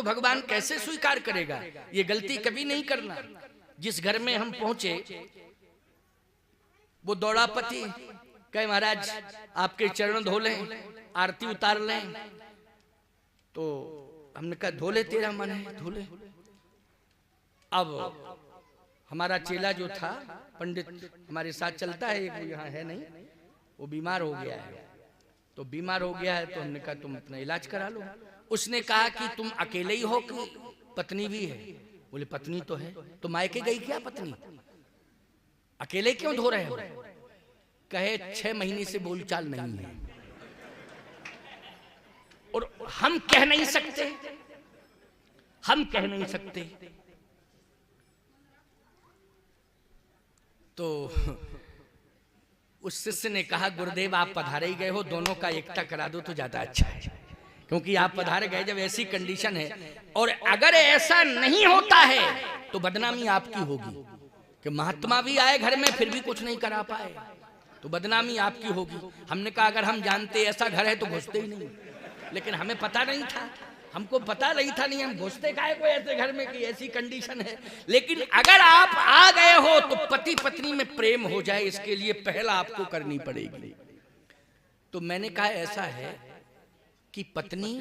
भगवान कैसे स्वीकार करेगा? ये गलती कभी नहीं करना। जिस घर में हम पहुंचे वो दौड़ा पति कहे महाराज आपके चरण धो लें, आरती उतार लें। तो हमने कहा धो ले, तेरा मन है धो ले। अब हमारा चेला जो था, पंडित हमारे साथ चलता है, वो यहाँ है नहीं, वो बीमार हो गया है। तो बीमार हो गया है तो हमने कहा तुम अपना इलाज करा लो। उसने कहा कि तुम अकेले ही हो कि पत्नी भी है? बोले पत्नी तो है। तो मायके गई क्या पत्नी? अकेले क्यों धो रहे हो? कहे 6 महीने से बोलचाल नहीं है और हम कह नहीं सकते, हम कह नहीं सकते। तो उस शिष्य ने कहा गुरुदेव आप पधारे ही गए हो, दोनों का एकता करा दो तो ज्यादा अच्छा है, क्योंकि आप पधारे गए जब ऐसी कंडीशन है, और अगर ऐसा नहीं होता है तो बदनामी आपकी होगी कि महात्मा भी आए घर में फिर भी कुछ नहीं करा पाए, तो बदनामी आपकी होगी। हमने कहा अगर हम जानते ऐसा घर है तो घुसते ही नहीं, लेकिन हमें पता नहीं था, हमको पता नहीं था, नहीं हम घुसते काहे को ऐसे घर में कि ऐसी कंडीशन है। लेकिन अगर आप आ गए हो तो पति पत्नी में प्रेम हो जाए, इसके लिए पहला आपको करनी पड़ेगी। तो मैंने कहा ऐसा है कि पत्नी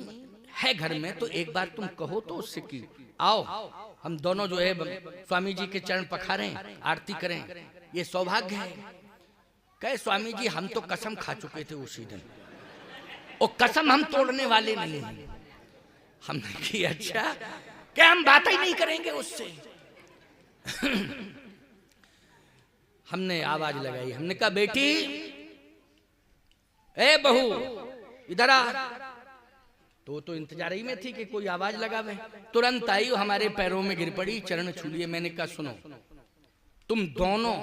है घर में तो एक बार तुम कहो तो उससे कि आओ हम दोनों जो है स्वामी जी के चरण पखारें, आरती करें, ये सौभाग्य है। कहे स्वामी जी हम तो कसम खा चुके थे उसी दिन, और कसम हम तोड़ने वाले नहीं हैं। हमने की अच्छा क्या हम बात ही नहीं करेंगे उससे। हमने आवाज लगाई, हमने कहा बेटी ए बहू इधर आ। तो इंतजार ही में थी कि कोई आवाज लगावे। तुरंत आई, हमारे पैरों में गिर पड़ी, चरण छू लिए। मैंने कहा सुनो तुम दोनों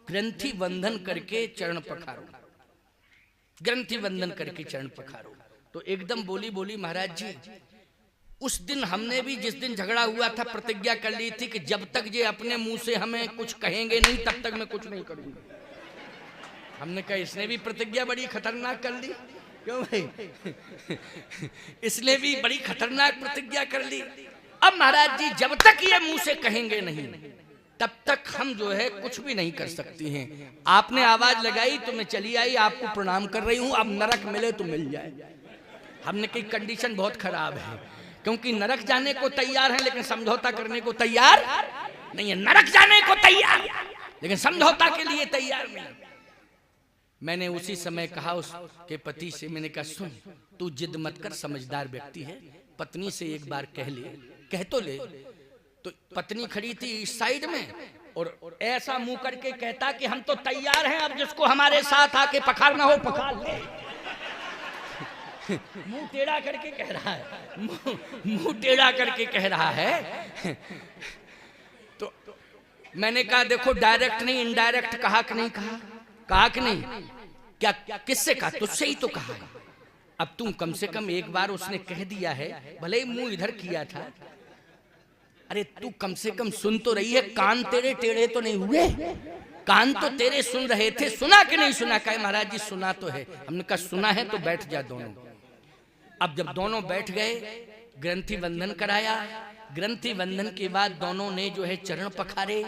ग्रंथि बंधन करके चरण पखारो, ग्रंथि बंधन करके चरण पखारो। तो एकदम बोली महाराज जी उस दिन हमने भी जिस दिन झगड़ा हुआ था प्रतिज्ञा कर ली थी कि जब तक ये अपने मुंह से हमें कुछ कहेंगे नहीं तब तक मैं कुछ नहीं करूंगा। हमने कहा इसने भी प्रतिज्ञा बड़ी खतरनाक कर ली। क्यों भाई? इसने भी बड़ी खतरनाक प्रतिज्ञा कर ली। अब महाराज जी जब तक ये मुंह से कहेंगे नहीं तब तक हम जो है कुछ भी नहीं कर सकती हैं। आपने आवाज लगाई तो मैं चली आई, आपको प्रणाम कर रही हूं, अब नरक मिले तो मिल जाए। हमने कही कंडीशन बहुत खराब है, क्योंकि नरक जाने को तैयार है लेकिन समझौता करने को तैयार नहीं है। नरक जाने को तैयार लेकिन समझौता के लिए तैयार नहीं। मैंने उसी समय कहा उसके पति से, मैंने कहा सुन तू जिद मत कर, समझदार व्यक्ति है, पत्नी से एक बार कह ले, कह तो ले। तो पत्नी खड़ी थी इस साइड में और ऐसा मुंह करके कहता कि हम तो तैयार हैं, अब जिसको हमारे साथ आके पखारना हो पखार ले। मुंह टेढ़ा करके कह रहा है, मुंह टेढ़ा करके कह रहा है। तो मैंने कहा देखो डायरेक्ट नहीं इनडायरेक्ट कहा कि नहीं कहा, कहा कि नहीं, क्या किससे कहा? तुझसे ही तो कहा है। अब तुम कम से कम एक बार उसने कह दिया है, भले ही मुंह इधर किया था, अरे तू कम से कम सुन तो रही है, कान तेरे टेढ़े तो नहीं हुए, कान तो तेरे सुन रहे थे, सुना कि नहीं सुना? कहे महाराज जी सुना तो है। हमने कहा सुना है तो बैठ जा दोनों। अब जब दोनों बैठ गए ग्रंथि बंधन कराया, ग्रंथि बंधन के बाद दोनों ने जो है चरण पखारे,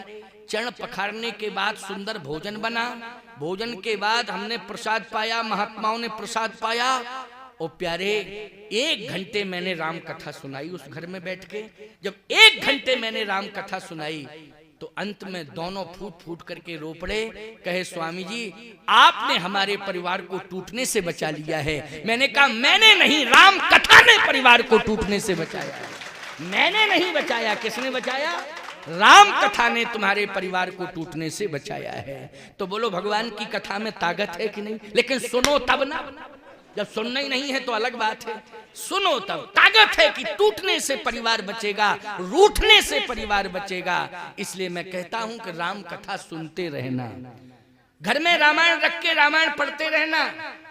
चरण पखारने के बाद सुंदर भोजन बना, भोजन के बाद हमने प्रसाद पाया, महात्माओं ने प्रसाद पाया। और प्यारे 1 घंटे मैंने राम कथा सुनाई उस घर में बैठ के। जब 1 घंटे मैंने राम कथा सुनाई तो अंत में दोनों फूट फूट करके रो पड़े। कहे स्वामी जी आपने हमारे परिवार को टूटने से बचा लिया है। मैंने कहा मैंने नहीं, राम कथा ने परिवार को टूटने से बचाया, मैंने नहीं बचाया। किसने बचाया? राम कथा ने तुम्हारे परिवार को टूटने से बचाया है। तो बोलो भगवान की कथा में ताकत है कि नहीं? लेकिन सुनो तब ना, जब सुनना ही नहीं है तो अलग बात है, सुनो तब। ताकत है कि टूटने से परिवार बचेगा, रूठने से परिवार बचेगा। इसलिए मैं कहता हूं कि राम कथा सुनते रहना, घर में रामायण रख के रामायण पढ़ते रहना,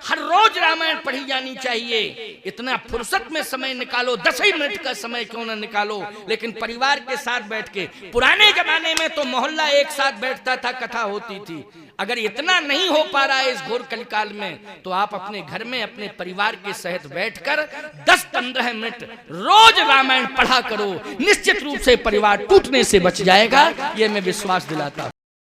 हर रोज रामायण पढ़ी जानी चाहिए। इतना फुर्सत में समय निकालो, 10 ही मिनट का समय क्यों ना निकालो, लेकिन परिवार के साथ बैठ के। पुराने जमाने में तो मोहल्ला एक साथ बैठता था, कथा होती थी। अगर इतना नहीं हो पा रहा है इस घोर कलिकाल में, तो आप अपने घर में अपने परिवार के सहित बैठकर 10-15 मिनट रोज रामायण पढ़ा करो। निश्चित रूप से परिवार टूटने से बच जाएगा, ये मैं विश्वास दिलाता हूं।